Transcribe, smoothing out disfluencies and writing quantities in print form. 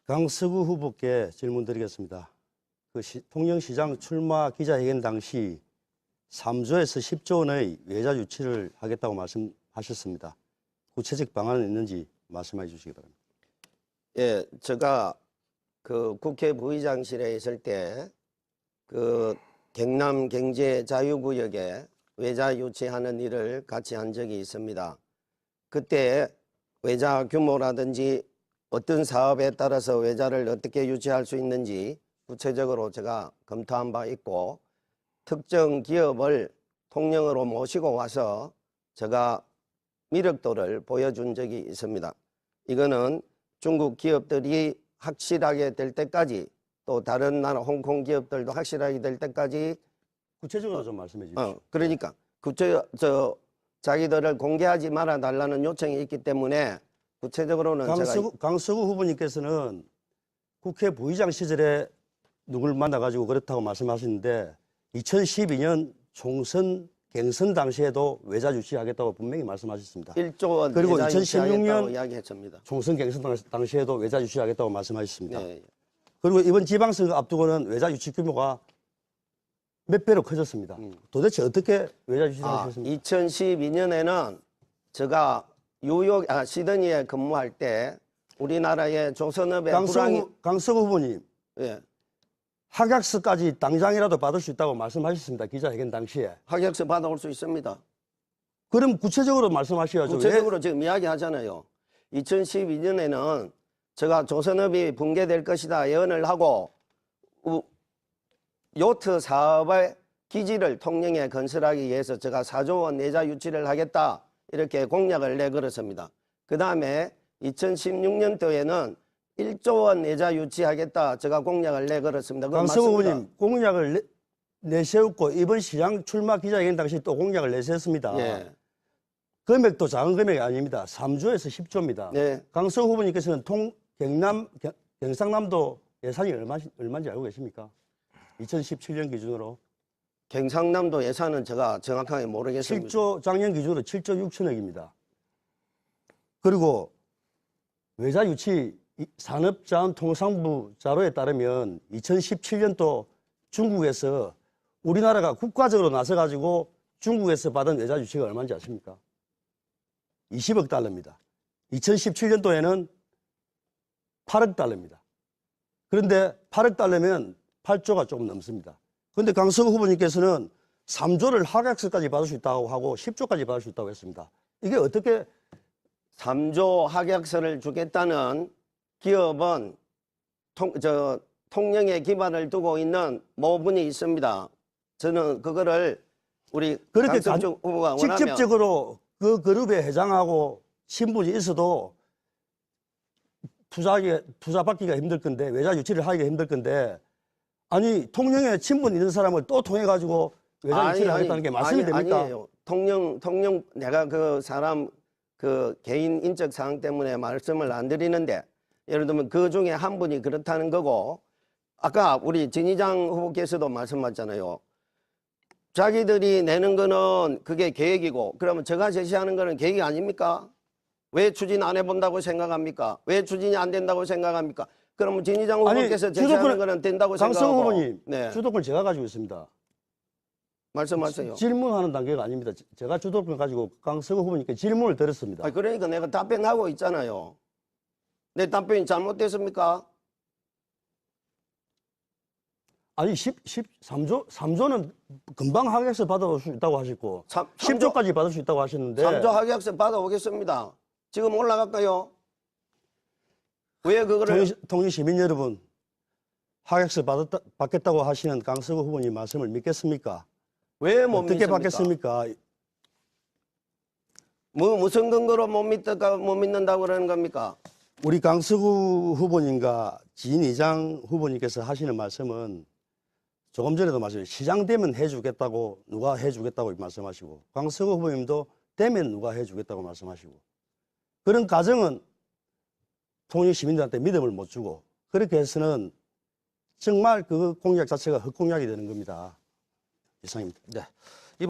강서구 후보께 질문드리겠습니다. 통영시장 출마 기자회견 당시 3조에서 10조 원의 외자 유치를 하겠다고 말씀하셨습니다. 구체적 방안은 있는지 말씀해 주시기 바랍니다. 예, 제가 그 국회 부의장실에 있을 때 그 경남 경제자유구역에 외자 유치하는 일을 같이 한 적이 있습니다. 그때 외자 규모라든지 어떤 사업에 따라서 외자를 어떻게 유치할 수 있는지 구체적으로 제가 검토한 바 있고, 특정 기업을 통영으로 모시고 와서 제가 미력도를 보여준 적이 있습니다. 이거는 중국 기업들이 확실하게 될 때까지, 또 다른 나라 홍콩 기업들도 확실하게 될 때까지 구체적으로 좀 말씀해 주십시오. 그러니까 자기들을 공개하지 말아 달라는 요청이 있기 때문에 구체적으로는 강서구 후보님께서는 국회 부의장 시절에 누굴 만나가지고 그렇다고 말씀하시는데 2012년 총선 경선 당시에도 외자 유치하겠다고 분명히 말씀하셨습니다. 1조 원 그리고 외자 2016년 이야기했습니다. 총선 경선 당시에도 외자 유치하겠다고 말씀하셨습니다. 네. 그리고 이번 지방선거 앞두고는 외자 유치 규모가 몇 배로 커졌습니다. 도대체 어떻게 외자 유치를 하셨습니까? 2012년에는 제가 시드니에 근무할 때 우리나라의 조선업의 강서구 후보님, 예, 학약서까지 당장이라도 받을 수 있다고 말씀하셨습니다. 기자회견 당시에. 학약서 받아올 수 있습니다. 그럼 구체적으로 말씀하셔야죠. 구체적으로 지금 이야기하잖아요. 2012년에는 제가 조선업이 붕괴될 것이다 예언을 하고 요트 사업의 기지를 통영에 건설하기 위해서 제가 4조 원 내자 유치를 하겠다 이렇게 공약을 내걸었습니다. 그 다음에 2016년도에는 1조 원 내자 유치하겠다 제가 공약을 내걸었습니다. 강서구 후보님 공약을 내세웠고 이번 시장 출마 기자회견 당시 또 공약을 내세웠습니다. 예. 금액도 작은 금액이 아닙니다. 3조에서 10조입니다. 네. 강서구 후보님께서는 경상남도 예산이 얼마인지 알고 계십니까? 2017년 기준으로. 경상남도 예산은 제가 정확하게 모르겠습니다. 작년 기준으로 7조 6천억입니다. 그리고 외자 유치 산업자원통상부 자료에 따르면 2017년도 중국에서 우리나라가 국가적으로 나서가지고 중국에서 받은 외자 유치가 얼마인지 아십니까? 20억 달러입니다. 2017년도에는 8억 달러입니다. 그런데 8억 달러면 8조가 조금 넘습니다. 그런데 강서구 후보님께서는 3조를 학약서까지 받을 수 있다고 하고 10조까지 받을 수 있다고 했습니다. 이게 어떻게 3조 학약서를 주겠다는 기업은 통영에 기반을 두고 있는 모분이 있습니다. 저는 그거를 우리 그렇게 강석중 후보가 원하면 직접적으로 그 그룹의 회장하고 신분이 있어도 투자 받기가 힘들 건데 외자 유치를 하기가 힘들 건데 아니 통영에 친분 있는 사람을 또 통해 가지고 외자 유치를 하겠다는 게 말씀이 됩니까? 아니에요. 통영 내가 그 사람 그 개인 인적 사항 때문에 말씀을 안 드리는데 예를 들면 그 중에 한 분이 그렇다는 거고, 아까 우리 진희장 후보께서도 말씀하셨잖아요. 자기들이 내는 거는 그게 계획이고, 그러면 제가 제시하는 거는 계획이 아닙니까? 왜 추진 안 해본다고 생각합니까? 왜 추진이 안 된다고 생각합니까? 그러면 진희장 후보께서 제시하는 거는 된다고 생각하고. 강서구 후보님, 네. 주도권 제가 가지고 있습니다. 말씀하세요. 질문하는 단계가 아닙니다. 제가 주도권 가지고 강서구 후보님께 질문을 드렸습니다. 그러니까 내가 답변하고 있잖아요. 내 답변이 잘못됐습니까? 아니 3조는 금방 학약서 받아올 수 있다고 하셨고 3조, 10조까지 받을 수 있다고 하셨는데 3조 학약서 받아오겠습니다. 지금 올라갈까요? 왜 그거를 통영 시민 여러분 학약서 받겠다고 하시는 강서구 후보님 말씀을 믿겠습니까? 왜 못 어떻게 믿습니까? 받겠습니까? 무슨 근거로 못 믿는다고 그러는 겁니까? 우리 강서구 후보님과 진희장 후보님께서 하시는 말씀은 조금 전에도 말씀하셨죠. 시장 되면 해주겠다고 누가 해주겠다고 말씀하시고 강서구 후보님도 되면 누가 해주겠다고 말씀하시고 그런 가정은 통영 시민들한테 믿음을 못 주고 그렇게 해서는 정말 그 공약 자체가 헛공약이 되는 겁니다. 이상입니다. 네.